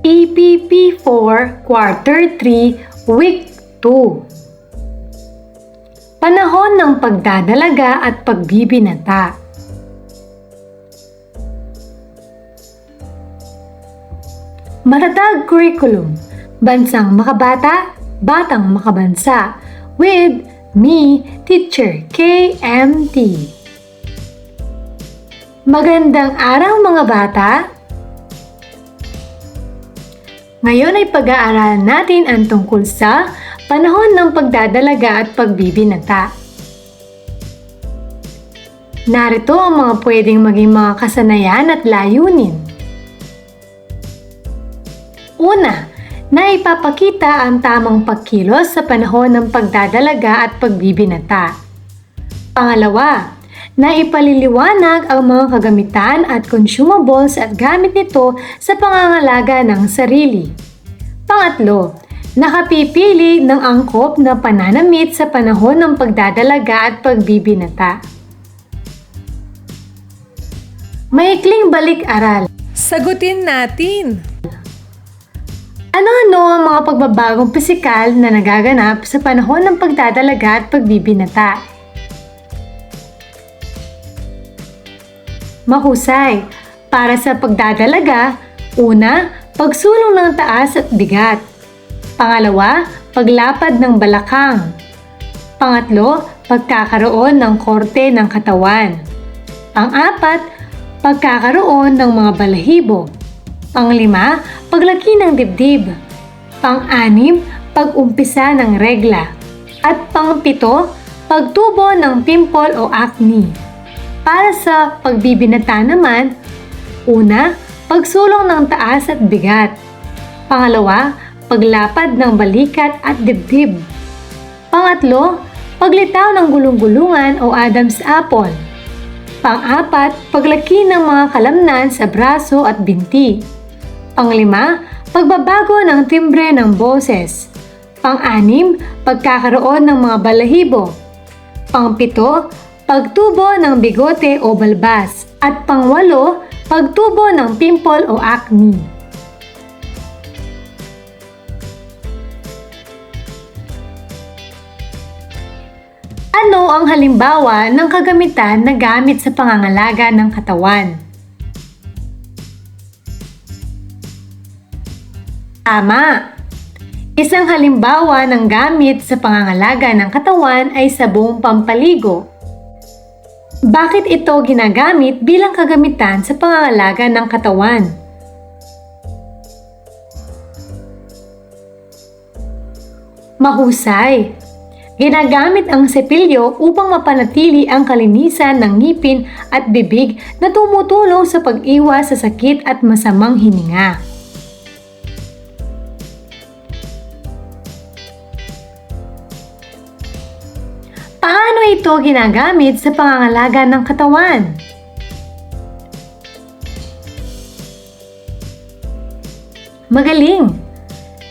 EPP4 Quarter 3 Week 2. Panahon ng pagdadalaga at pagbibinata. Matatag curriculum, bansang makabata, batang makabansa, with me, Teacher KMT. Magandang araw mga bata! Ngayon ay pag-aaralan natin ang tungkol sa panahon ng pagdadalaga at pagbibinata. Narito ang mga pwedeng maging mga kasanayan at layunin. Una, na ipapakita ang tamang pagkilos sa panahon ng pagdadalaga at pagbibinata. Pangalawa, na ipaliliwanag ang mga kagamitan at consumables at gamit nito sa pangangalaga ng sarili. Pangatlo, nakapipili ng angkop na pananamit sa panahon ng pagdadalaga at pagbibinata. Maikling balik-aral. Sagutin natin! Ano-ano ang mga pagbabagong pisikal na nagaganap sa panahon ng pagdadalaga at pagbibinata? Mahusay. Para sa pagdadalaga, una, pagsulong ng taas at bigat. Pangalawa, paglapad ng balakang. Pangatlo, pagkakaroon ng korte ng katawan. Pang-apat, pagkakaroon ng mga balahibo. Panglima, paglaki ng dibdib. Pang-anim, pag-umpisa ng regla. At pang-pito, pagtubo ng pimple o acne. Para sa pagbibinata naman, una, pagsulong ng taas at bigat. Pangalawa, paglapad ng balikat at dibdib. Pangatlo, paglitaw ng gulong-gulungan o Adam's apple. Pang-apat, paglaki ng mga kalamnan sa braso at binti. Panglima, pagbabago ng timbre ng boses. Pang-anim, pagkakaroon ng mga balahibo. Pang-pito, pagtubo ng bigote o balbas. At pang-walo, pagtubo ng pimple o acne. Ano ang halimbawa ng kagamitan na gamit sa pangangalaga ng katawan? Tama! Isang halimbawa ng gamit sa pangangalaga ng katawan ay sabong pampaligo. Bakit ito ginagamit bilang kagamitan sa pangangalaga ng katawan? Mahusay! Ginagamit ang sepilyo upang mapanatili ang kalinisan ng ngipin at bibig na tumutulong sa pag-iwas sa sakit at masamang hininga. Paano ito ginagamit sa pangangalaga ng katawan? Magaling!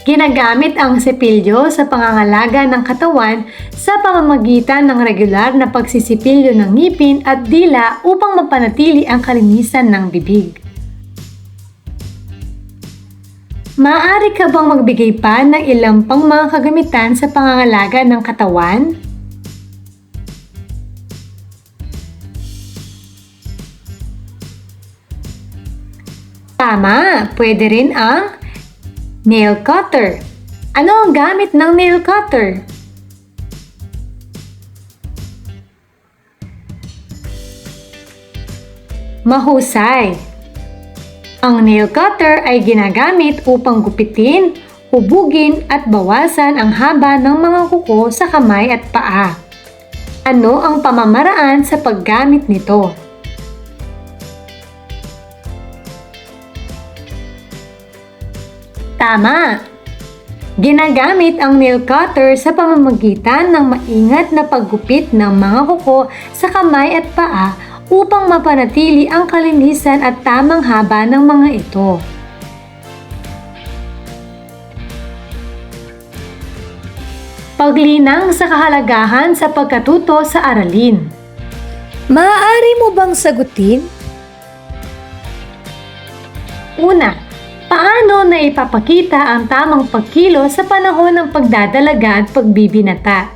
Ginagamit ang sepilyo sa pangangalaga ng katawan sa pamamagitan ng regular na pagsisipilyo ng ngipin at dila upang mapanatili ang kalinisan ng bibig. Maaari ka bang magbigay pa ng ilang pang mga kagamitan sa pangangalaga ng katawan? Tama! Pwede rin ang nail cutter. Ano ang gamit ng nail cutter? Mahusay! Ang nail cutter ay ginagamit upang gupitin, hubugin at bawasan ang haba ng mga kuko sa kamay at paa. Ano ang pamamaraan sa paggamit nito? Tama! Ginagamit ang nail cutter sa pamamagitan ng maingat na paggupit ng mga kuko sa kamay at paa upang mapanatili ang kalinisan at tamang haba ng mga ito. Paglinang sa kahalagahan sa pagkatuto sa aralin. Maaari mo bang sagutin? Una, Paano na ipapakita ang tamang pagkilo sa panahon ng pagdadalaga at pagbibinata?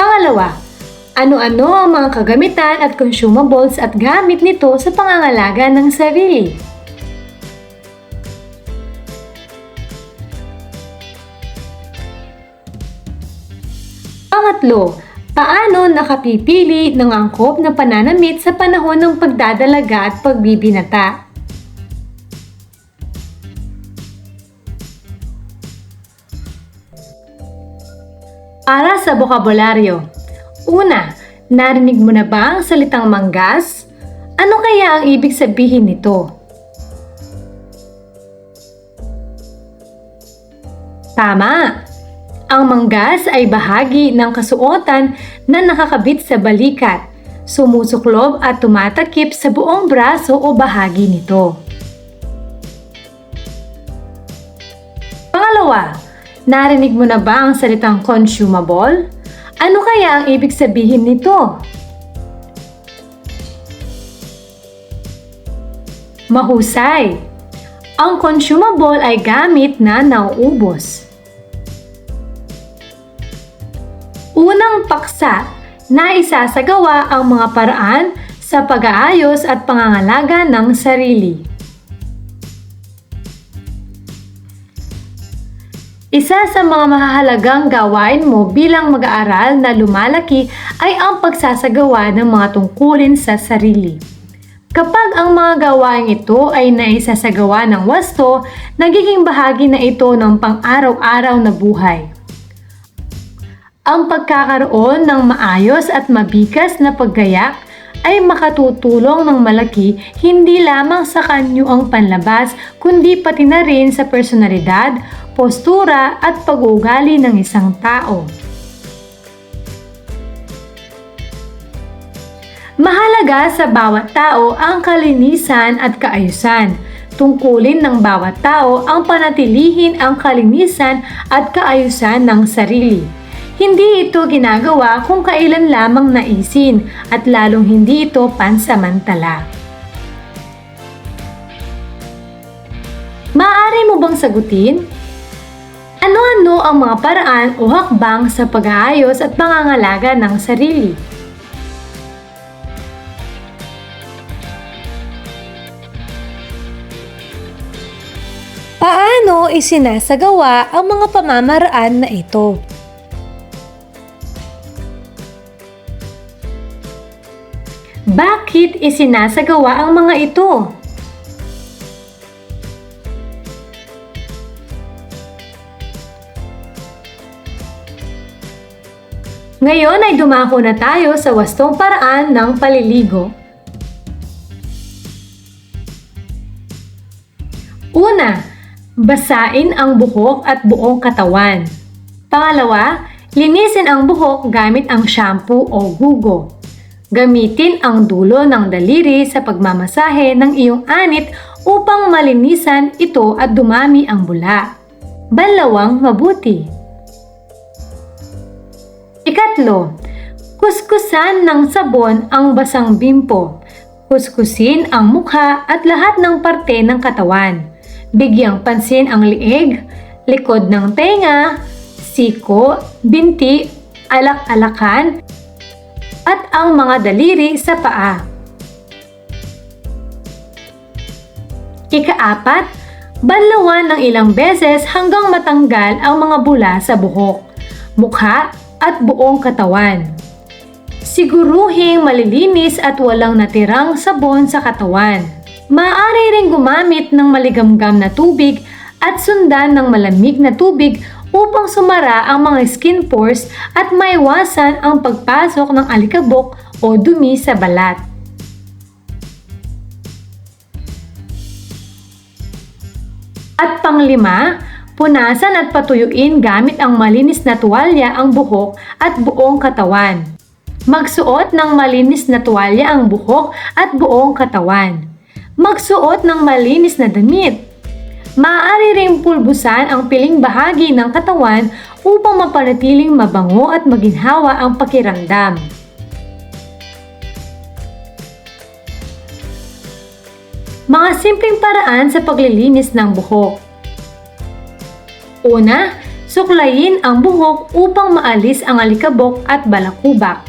Pangalawa, ano-ano ang mga kagamitan at consumables at gamit nito sa pangangalaga ng sarili? Pangatlo, paano nakapipili ng angkop na pananamit sa panahon ng pagdadalaga at pagbibinata? Para sa bokabularyo. Una, narinig mo na ba ang salitang manggas? Ano kaya ang ibig sabihin nito? Tama! Ang manggas ay bahagi ng kasuotan na nakakabit sa balikat, sumusuklob at tumatakip sa buong braso o bahagi nito. Pangalawa, narinig mo na ba ang salitang consumable? Ano kaya ang ibig sabihin nito? Mahusay! Ang consumable ay gamit na nauubos. Unang paksa na isasagawa ang mga paraan sa pag-aayos at pangangalaga ng sarili. Isa sa mga mahahalagang gawain mo bilang mag-aaral na lumalaki ay ang pagsasagawa ng mga tungkulin sa sarili. Kapag ang mga gawain ito ay naisasagawa ng wasto, nagiging bahagi na ito ng pang-araw-araw na buhay. Ang pagkakaroon ng maayos at mabigas na paggayak ay makatutulong ng malaki hindi lamang sa kanyuang panlabas kundi pati na rin sa personalidad, postura at pag-uugali ng isang tao. Mahalaga sa bawat tao ang kalinisan at kaayusan. Tungkulin ng bawat tao ang panatilihin ang kalinisan at kaayusan ng sarili. Hindi ito ginagawa kung kailan lamang naisin at lalong hindi ito pansamantala. Maaari mo bang sagutin? Ano-ano ang mga paraan o hakbang sa pag-aayos at pangangalaga ng sarili? Paano isinasagawa ang mga pamamaraan na ito? Bakit isinasagawa ang mga ito? Ngayon ay dumako na tayo sa wastong paraan ng paliligo. Una, basain ang buhok at buong katawan. Pangalawa, linisin ang buhok gamit ang shampoo o gugo. Gamitin ang dulo ng daliri sa pagmamasahe ng iyong anit upang malinisan ito at dumami ang bula. Banlawang mabuti. Ikatlo, kuskusan ng sabon ang basang bimpo. Kuskusin ang mukha at lahat ng parte ng katawan. Bigyang pansin ang liig, likod ng tenga, siko, binti, alak-alakan, at ang mga daliri sa paa. Ikaapat, banlawan ng ilang beses hanggang matanggal ang mga bula sa buhok, mukha at buong katawan. Siguruhing malilinis at walang natirang sabon sa katawan. Maaari ring gumamit ng maligamgam na tubig at sundan ng malamig na tubig upang sumara ang mga skin pores at maiwasan ang pagpasok ng alikabok o dumi sa balat. At panglima, punasan at patuyuin gamit ang malinis na tuwalya ang buhok at buong katawan. Magsuot ng malinis na tuwalya ang buhok at buong katawan. Magsuot ng malinis na damit. Maaari ring pulbusan ang piling bahagi ng katawan upang mapanatiling mabango at maginhawa ang pakiramdam. Mga simpleng paraan sa paglilinis ng buhok. Una, suklayin ang buhok upang maalis ang alikabok at balakubak.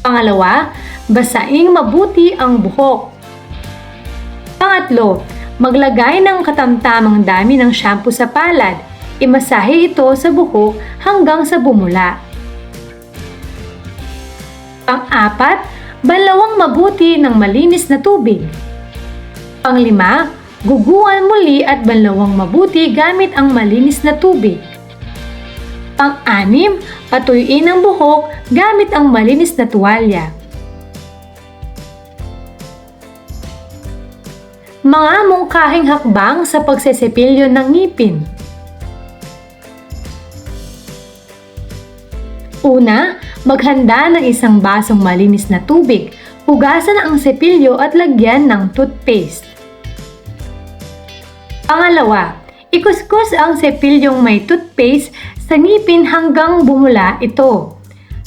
Pangalawa, basaing mabuti ang buhok. Pangatlo, maglagay ng katamtamang dami ng shampoo sa palad. Imasahe ito sa buhok hanggang sa bumula. Pang-apat, banlawang mabuti ng malinis na tubig. Panglima, guguan muli at banlawang mabuti gamit ang malinis na tubig. Pang-anim, patuyuin ang buhok gamit ang malinis na tuwalya. Mga mungkahing hakbang sa pagsesepilyo ng ngipin. Una, maghanda ng isang basong malinis na tubig. Hugasan ang sepilyo at lagyan ng toothpaste. Pangalawa, ikuskus ang sepilyong may toothpaste sa ngipin hanggang bumula ito.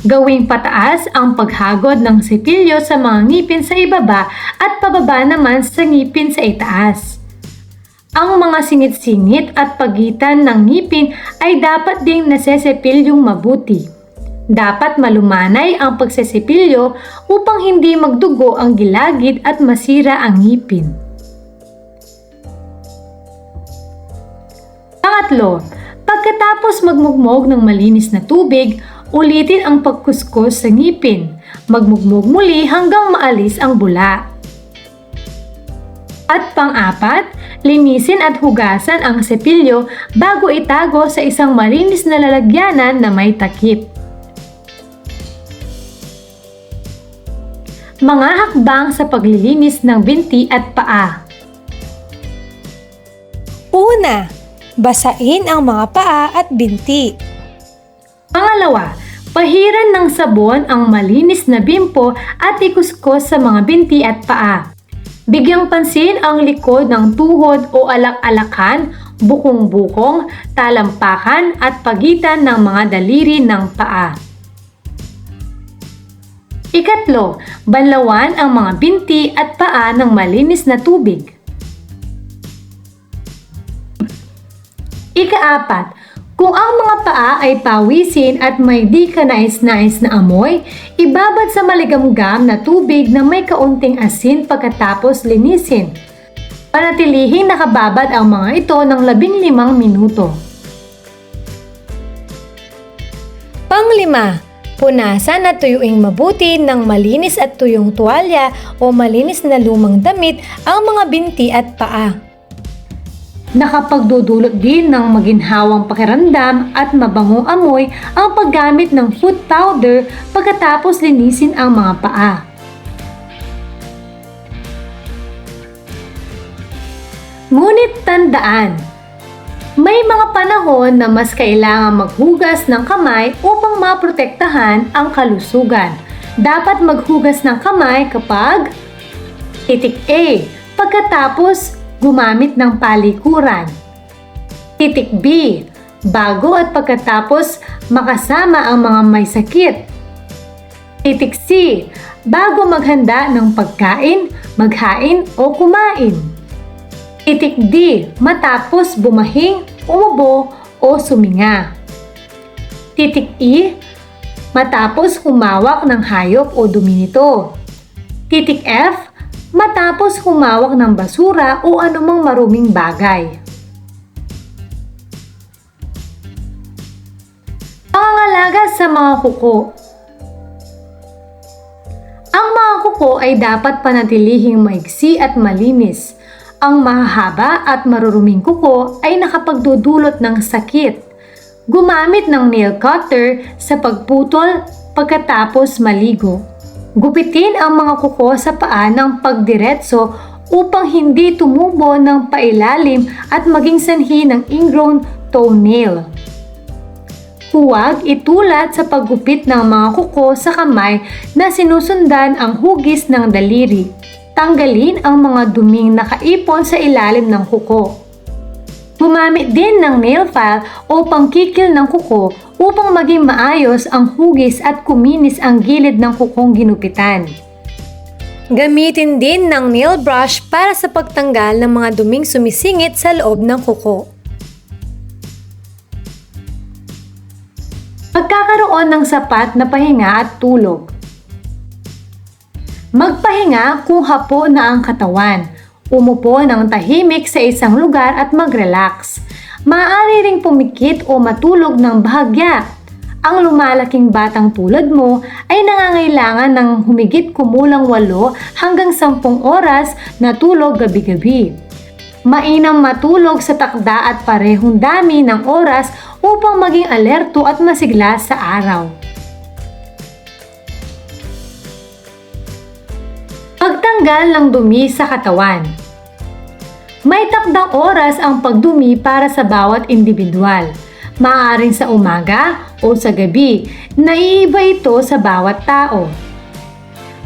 Gawing pataas ang paghagod ng sepilyo sa mga ngipin sa ibaba at pababa naman sa ngipin sa itaas. Ang mga singit-singit at pagitan ng ngipin ay dapat ding nasesepilyong mabuti. Dapat malumanay ang pagsesepilyo upang hindi magdugo ang gilagid at masira ang ngipin. Pangatlo, pagkatapos magmugmog ng malinis na tubig, ulitin ang pagkuskus sa ngipin. Magmugmog muli hanggang maalis ang bula. At pang-apat, linisin at hugasan ang sepilyo bago itago sa isang malinis na lalagyanan na may takip. Mga hakbang sa paglilinis ng binti at paa. Una, basain ang mga paa at binti. Pangalawa, pahiran ng sabon ang malinis na bimpo at ikuskus sa mga binti at paa. Bigyang pansin ang likod ng tuhod o alak-alakan, bukong-bukong, talampakan at pagitan ng mga daliri ng paa. Ikatlo, banlawan ang mga binti at paa ng malinis na tubig. Ikaapat, kung ang mga paa ay pawisin at may di ka nais-nais na amoy, ibabad sa maligamgam na tubig na may kaunting asin pagkatapos linisin. Panatilihing nakababad ang mga ito ng 15 minuto. Panglima, punasan at tuyuing mabuti ng malinis at tuyong tuwalya o malinis na lumang damit ang mga binti at paa. Nakapagdudulot din ng maginhawang pakiramdam at mabangong amoy ang paggamit ng foot powder pagkatapos linisin ang mga paa. Ngunit tandaan, may mga panahon na mas kailangan maghugas ng kamay upang maprotektahan ang kalusugan. Dapat maghugas ng kamay kapag titik A, pagkatapos gumamit ng palikuran. Titik B, bago at pagkatapos makasama ang mga may sakit. Titik C, bago maghanda ng pagkain, maghain o kumain. Titik D, matapos bumahing, umubo o suminga. Titik E, matapos humawak ng hayop o dumi nito. Titik F, matapos humawak ng basura o anumang maruming bagay. Pangangalaga sa mga kuko. Ang mga kuko ay dapat panatilihing maigsi at malinis. Ang mahahaba at maruruming kuko ay nakapagdudulot ng sakit. Gumamit ng nail cutter sa pagputol pagkatapos maligo. Gupitin ang mga kuko sa paa ng pagdiretso upang hindi tumubo ng pailalim at maging sanhi ng ingrown toenail. Huwag itulad sa paggupit ng mga kuko sa kamay na sinusundan ang hugis ng daliri. Tanggalin ang mga duming nakaipon sa ilalim ng kuko. Gumamit din ng nail file o pangkikil ng kuko upang maging maayos ang hugis at kuminis ang gilid ng kukong ginupitan. Gamitin din ng nail brush para sa pagtanggal ng mga duming sumisingit sa loob ng kuko. Pagkakaroon ng sapat na pahinga at tulog. Magpahinga kung hapo na ang katawan. Umupo ng tahimik sa isang lugar at mag-relax. Maaari ring pumikit o matulog ng bahagya. Ang lumalaking batang tulad mo ay nangangailangan ng humigit kumulang 8 hanggang 10 oras na tulog gabi-gabi. Mainam matulog sa takda at parehong dami ng oras upang maging alerto at masigla sa araw. Pagtanggal ng dumi sa katawan. May takdang oras ang pagdumi para sa bawat individual. Maaaring sa umaga o sa gabi, naiiba ito sa bawat tao.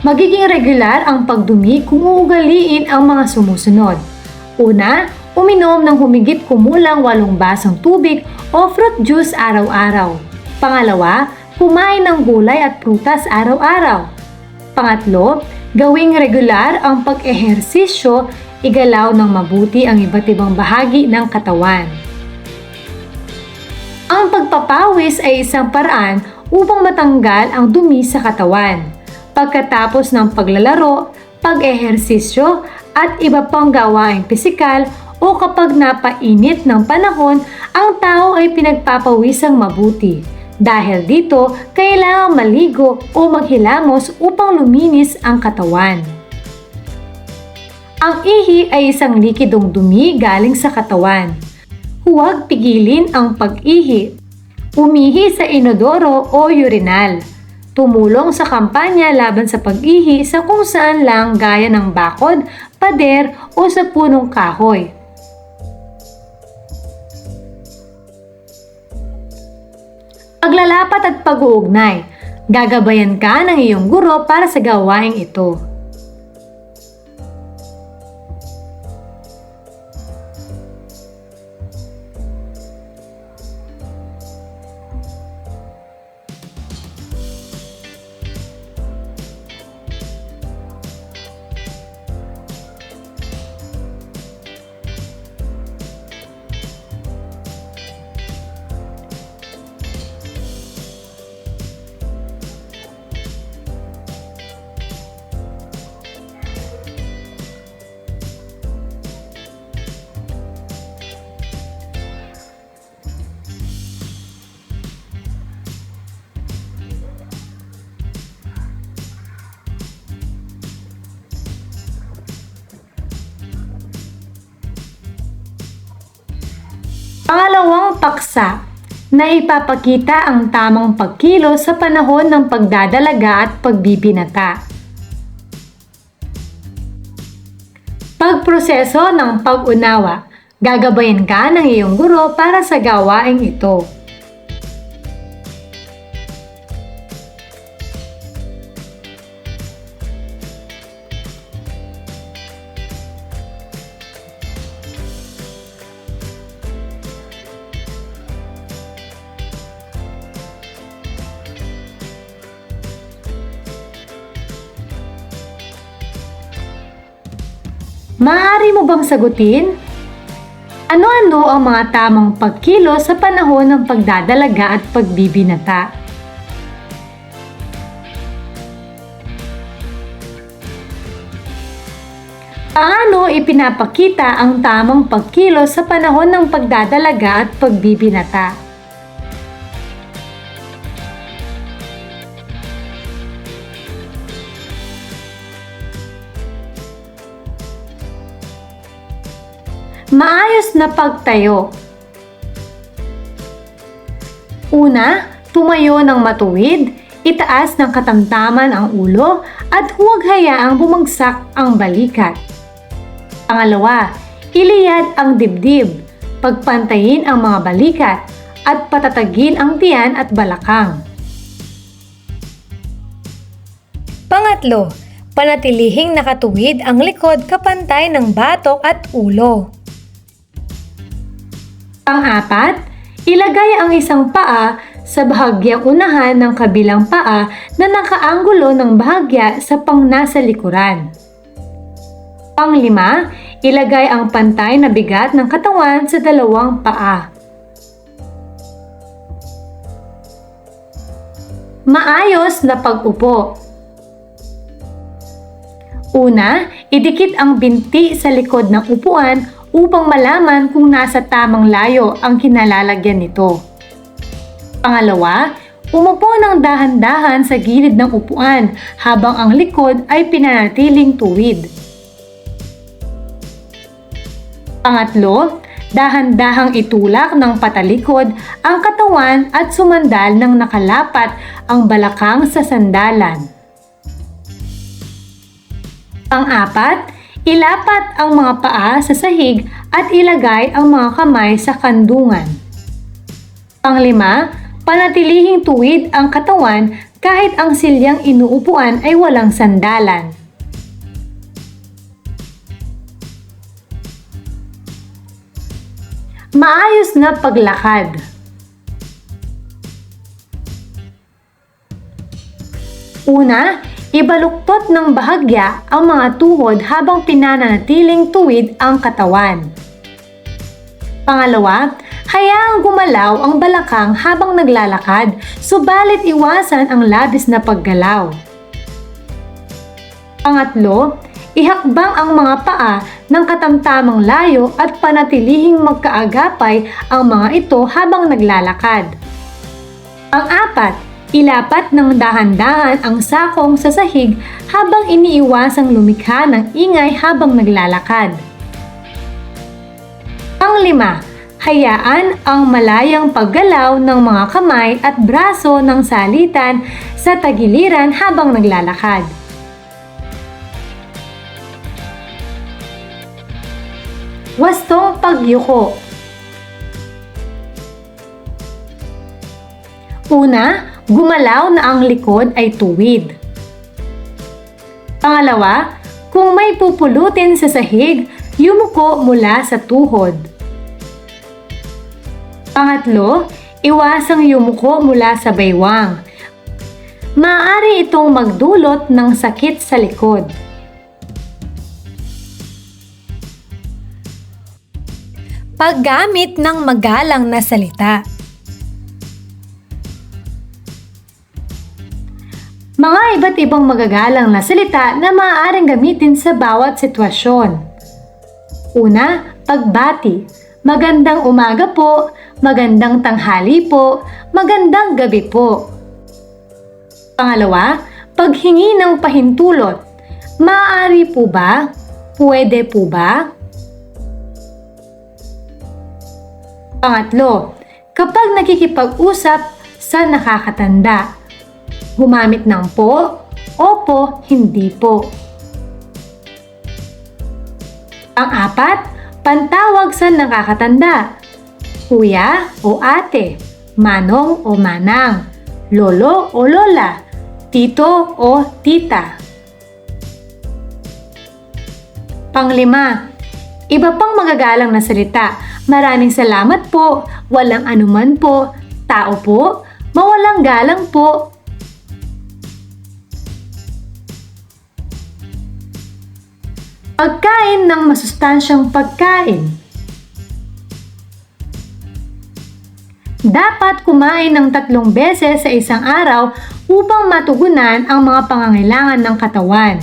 Magiging regular ang pagdumi kung uugaliin ang mga sumusunod. Una, uminom ng humigit kumulang 8 basong tubig o fruit juice araw-araw. Pangalawa, kumain ng gulay at prutas araw-araw. Pangatlo, gawing regular ang pag-ehersisyo, igalaw ng mabuti ang iba't ibang bahagi ng katawan. Ang pagpapawis ay isang paraan upang matanggal ang dumi sa katawan. Pagkatapos ng paglalaro, pag-ehersisyo at iba pang gawaing pisikal o kapag napainit ng panahon, ang tao ay pinagpapawisang mabuti. Dahil dito, kailangang maligo o maghilamos upang luminis ang katawan. Ang ihi ay isang likidong dumi galing sa katawan. Huwag pigilin ang pag-ihi. Umihi sa inodoro o urinal. Tumulong sa kampanya laban sa pag-ihi sa kung saan lang gaya ng bakod, pader o sa punong kahoy. Paglalapat at pag-uugnay. Gagabayan ka ng iyong guro para sa gawaing ito. Pangalawang paksa na ipapakita ang tamang pagkilos sa panahon ng pagdadalaga at pagbibinata. Pagproseso ng pag-unawa. Gagabayan ka ng iyong guro para sa gawaing ito. Maaari mo bang sagutin? Ano-ano ang mga tamang pagkilos sa panahon ng pagdadalaga at pagbibinata? Paano ipinapakita ang tamang pagkilos sa panahon ng pagdadalaga at pagbibinata? Maayos na pagtayo. Una, tumayo ng matuwid, itaas ng katamtaman ang ulo at huwag hayaang bumagsak ang balikat. Pangalawa, iliyad ang dibdib, pagpantayin ang mga balikat at patatagin ang tiyan at balakang. Pangatlo, panatilihing nakatuwid ang likod kapantay ng batok at ulo. Pang-apat, ilagay ang isang paa sa bahagyang unahan ng kabilang paa na nakaanggulo ng bahagya sa nasa likuran. Pang-lima, ilagay ang pantay na bigat ng katawan sa dalawang paa. Maayos na pag-upo. Una, idikit ang binti sa likod ng upuan upang malaman kung nasa tamang layo ang kinalalagyan nito. Pangalawa, umupo ng dahan-dahan sa gilid ng upuan habang ang likod ay pinanatiling tuwid. Pangatlo, dahan-dahang itulak ng patalikod ang katawan at sumandal ng nakalapat ang balakang sa sandalan. Pang-apat, ilapat ang mga paa sa sahig at ilagay ang mga kamay sa kandungan. Pang-lima, panatilihing tuwid ang katawan kahit ang silyang inuupuan ay walang sandalan. Maayos na paglakad. Una, ibaluktot ng bahagya ang mga tuhod habang pinananatiling tuwid ang katawan. Pangalawa, hayaang gumalaw ang balakang habang naglalakad, subalit iwasan ang labis na paggalaw. Pangatlo, ihakbang ang mga paa ng katamtamang layo at panatilihing magkaagapay ang mga ito habang naglalakad. Pang-apat, ilapat ng dahan-dahan ang sakong sa sahig habang iniiwasang lumikha ng ingay habang naglalakad. Pang-lima, hayaan ang malayang paggalaw ng mga kamay at braso ng salitan sa tagiliran habang naglalakad. Wastong pagyuko. Una, gumalaw na ang likod ay tuwid. Pangalawa, kung may pupulutin sa sahig, yumuko mula sa tuhod. Pangatlo, iwasang yumuko mula sa baywang. Maaari itong magdulot ng sakit sa likod. Paggamit ng magalang na salita. Mga iba't ibang magagalang na salita na maaaring gamitin sa bawat sitwasyon. Una, pagbati. Magandang umaga po, magandang tanghali po, magandang gabi po. Pangalawa, paghingi ng pahintulot. Maaari po ba? Pwede po ba? Pangatlo, kapag nakikipag-usap sa nakakatanda, gumamit ng po, opo, hindi po. Pang-apat, pantawag sa nakakatanda, kuya o ate, manong o manang, lolo o lola, tito o tita. Pang-lima, iba pang magagalang na salita. Maraming salamat po, walang anuman po, tao po, mawalang galang po. Pagkain ng masustansyang pagkain. Dapat kumain ng 3 beses sa isang araw upang matugunan ang mga pangangailangan ng katawan.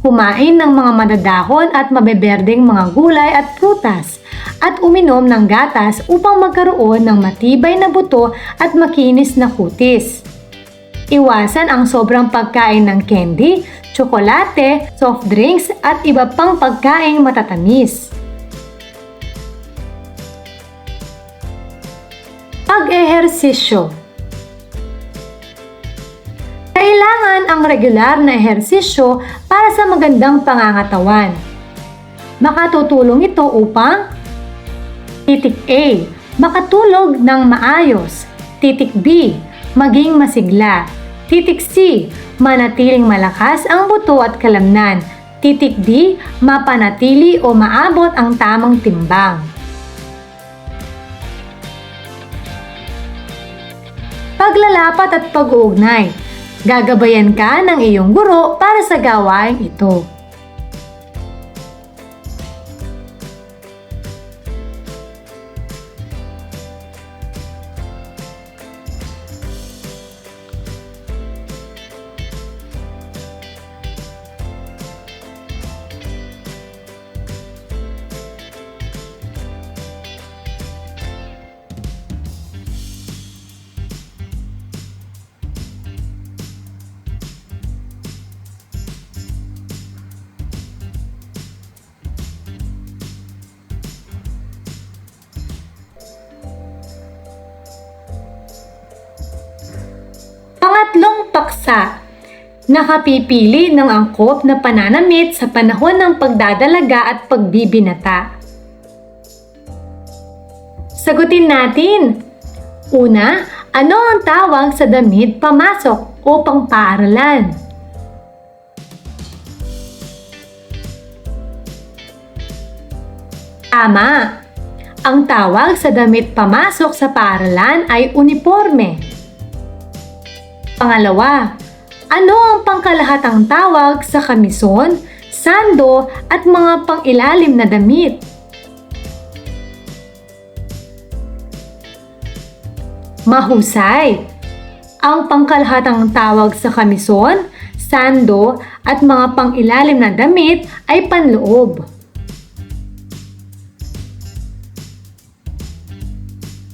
Kumain ng mga madadahon at mabeberdeng mga gulay at prutas. At uminom ng gatas upang magkaroon ng matibay na buto at makinis na kutis. Iwasan ang sobrang pagkain ng candy, tsokolate, soft drinks at iba pang pagkaing matatamis. Pag-ehersisyo. Kailangan ang regular na ehersisyo para sa magandang pangangatawan. Makatutulong ito upang Titik A, makatulog ng maayos. Titik B, maging masigla. Titik C, manatiling malakas ang buto at kalamnan. Titik D, mapanatili o maabot ang tamang timbang. paglalapat at pag-uugnay. Gagabayan ka ng iyong guro para sa gawaing ito. Pangatlong paksa, nakapipili ng angkop na pananamit sa panahon ng pagdadalaga at pagbibinata. Sagutin natin. Una, ano ang tawag sa damit pamasok o pang-paaralan? Tama. Ang tawag sa damit pamasok sa paaralan ay uniforme. Pangalawa, ano ang pangkalahatang tawag sa kamison, sando at mga pangilalim na damit? Mahusay! Ang pangkalahatang tawag sa kamison, sando at mga pangilalim na damit ay panloob.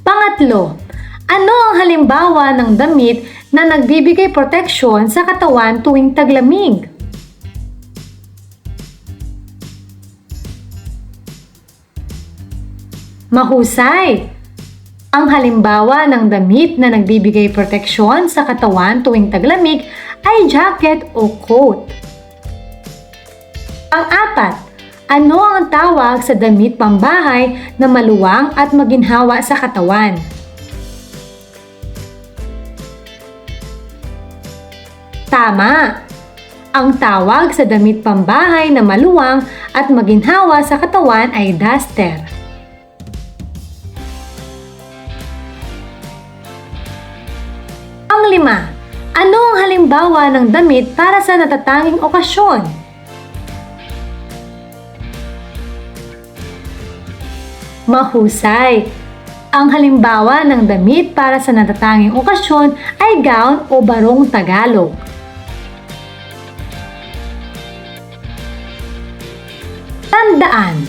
Pangatlo, ano ang halimbawa ng damit na nagbibigay proteksyon sa katawan tuwing taglamig? Mahusay! Ang halimbawa ng damit na nagbibigay proteksyon sa katawan tuwing taglamig ay jacket o coat. Pang-apat, ano ang tawag sa damit pambahay na maluwang at maginhawa sa katawan? Tama! Ang tawag sa damit pambahay na maluwang at maginhawa sa katawan ay duster. Panglima, ano ang halimbawa ng damit para sa natatanging okasyon? Mahusay! Ang halimbawa ng damit para sa natatanging okasyon ay gown o barong Tagalog. Tandaan!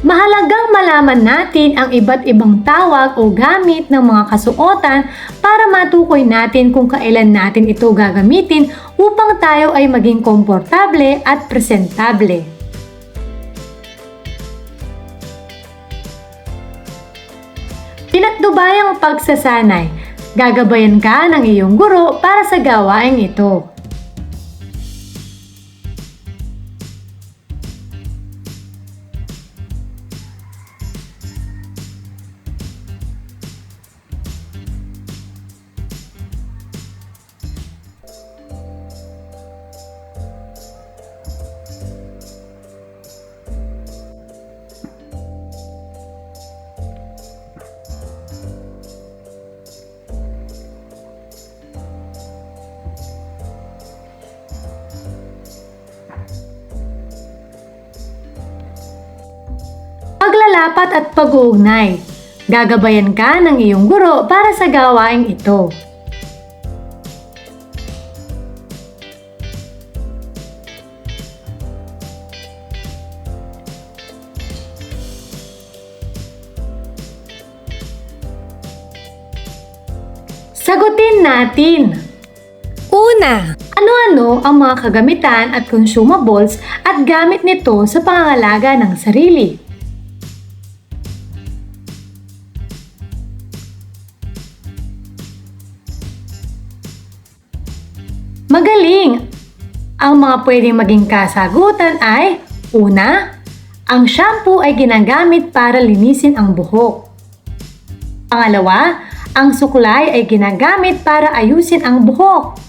Mahalagang malaman natin ang iba't ibang tawag o gamit ng mga kasuotan para matukoy natin kung kailan natin ito gagamitin upang tayo ay maging komportable at presentable. Pinatnubayang pagsasanay. Gagabayan ka ng iyong guro para sa gawaing ito. Paglalapat at pag-uugnay. Gagabayan ka ng iyong guro para sa gawaing ito. Sagutin natin. Una, Ano-ano ang mga kagamitan at consumables at gamit nito sa pangangalaga ng sarili? Magaling! Ang mga pwedeng maging kasagutan ay: una, ang shampoo ay ginagamit para linisin ang buhok. Pangalawa, ang suklay ay ginagamit para ayusin ang buhok.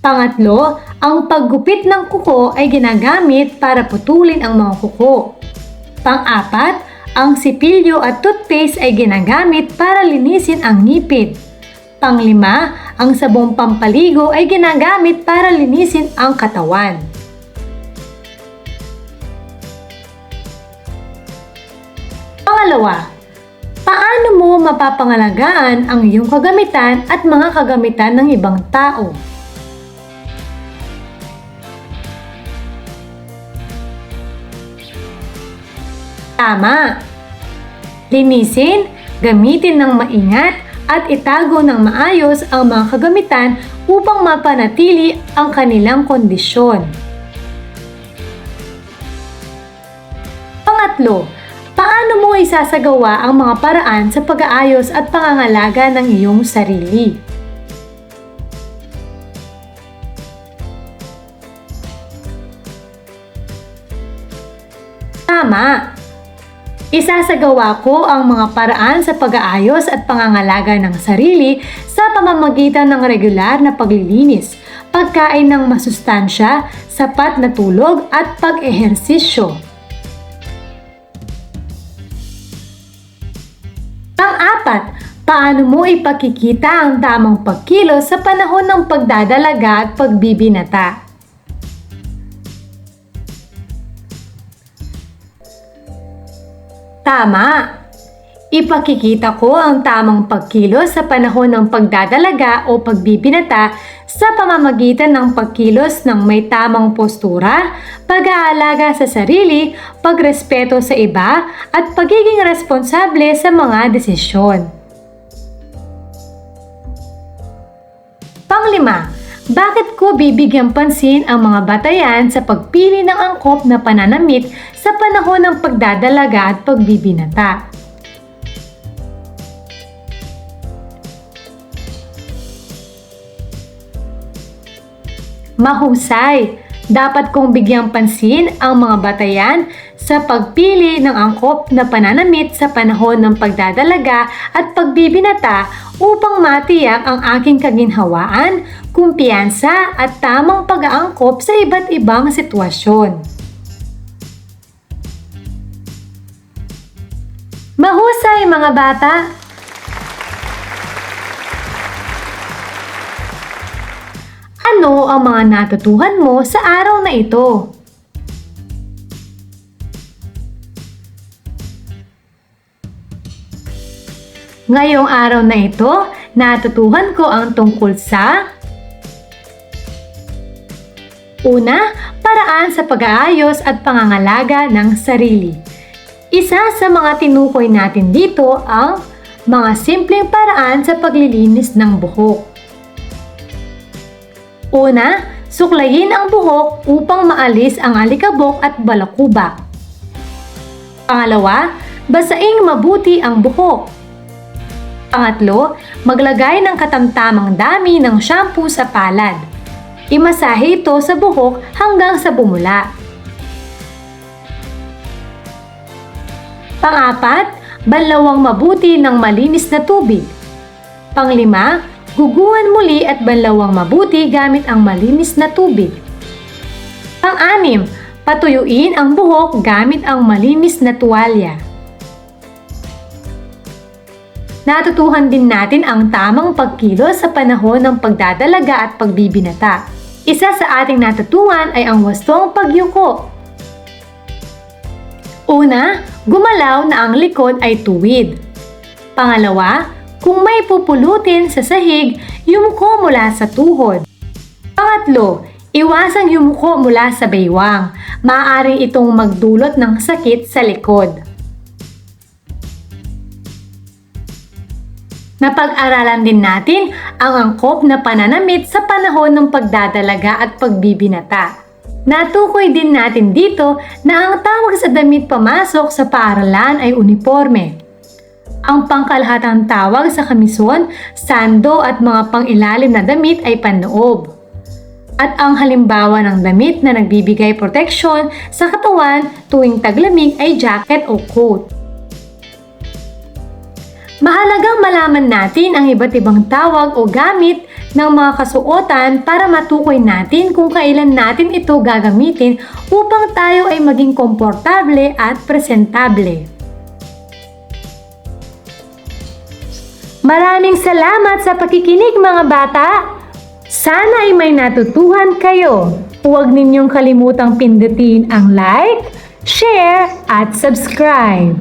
Pangatlo, ang paggupit ng kuko ay ginagamit para putulin ang mga kuko. Pang-apat, ang sipilyo at toothpaste ay ginagamit para linisin ang ngipin. Panglima, ang sabong pampaligo ay ginagamit para linisin ang katawan. Pangalawa, paano mo mapapangalagaan ang iyong kagamitan at mga kagamitan ng ibang tao? Tama! Linisin, gamitin ng maingat, at itago ng maayos ang mga kagamitan upang mapanatili ang kanilang kondisyon. Pangatlo, paano mo isasagawa ang mga paraan sa pag-aayos at pangangalaga ng iyong sarili? Tama! Isasagawa ko ang mga paraan sa pag-aayos at pangangalaga ng sarili sa pamamagitan ng regular na paglilinis, pagkain ng masustansya, sapat na tulog at pag-ehersisyo. Pang-apat, paano mo ipakikita ang tamang pagkilos sa panahon ng pagdadalaga at pagbibinata? Tama! Ipakikita ko ang tamang pagkilos sa panahon ng pagdadalaga o pagbibinata sa pamamagitan ng pagkilos ng may tamang postura, pag-aalaga sa sarili, pagrespeto sa iba, at pagiging responsable sa mga desisyon. Panglima, bakit ko bibigyan pansin ang mga batayan sa pagpili ng angkop na pananamit sa panahon ng pagdadalaga at pagbibinata? Mahusay! Dapat kong bigyang pansin ang mga batayan sa pagpili ng angkop na pananamit sa panahon ng pagdadalaga at pagbibinata upang matiyak ang aking kaginhawaan, kumpiyansa at tamang pag-aangkop sa iba't ibang sitwasyon. Mahusay mga bata! Ano ang mga natutuhan mo sa araw na ito? Ngayong araw na ito, natutuhan ko ang tungkol sa una, paraan sa pag-aayos at pangangalaga ng sarili. Isa sa mga tinukoy natin dito ang mga simpleng paraan sa paglilinis ng buhok. Una, suklayin ang buhok upang maalis ang alikabok at balakubak. Pangalawa, basaing mabuti ang buhok. Pangatlo, maglagay ng katamtamang dami ng shampoo sa palad. Imasahe ito sa buhok hanggang sa bumula. Pang-apat, banlawang mabuti ng malinis na tubig. Panglima, guguan muli at banlawang mabuti gamit ang malinis na tubig. Pang-anim, patuyuin ang buhok gamit ang malinis na tuwalya. Natutuhan din natin ang tamang pagkilos sa panahon ng pagdadalaga at pagbibinata. Isa sa ating natutuhan ay ang wastong pagyuko. Una, gumalaw na ang likod ay tuwid. Pangalawa, kung may pupulutin sa sahig, yumuko mula sa tuhod. Pangatlo, iwasang yumuko mula sa baywang. Maaari itong magdulot ng sakit sa likod. Napag-aralan din natin ang angkop na pananamit sa panahon ng pagdadalaga at pagbibinata. Natukoy din natin dito na ang tawag sa damit pamasok sa paaralan ay uniforme. Ang pangkalahatang tawag sa kamison, sando at mga pangilalim na damit ay panloob. At ang halimbawa ng damit na nagbibigay proteksyon sa katawan tuwing taglamig ay jacket o coat. Mahalagang malaman natin ang iba't ibang tawag o gamit ng mga kasuotan para matukoy natin kung kailan natin ito gagamitin upang tayo ay maging komportable at presentable. Maraming salamat sa pakikinig mga bata! Sana ay may natutuhan kayo. Huwag ninyong kalimutang pindutin ang like, share at subscribe.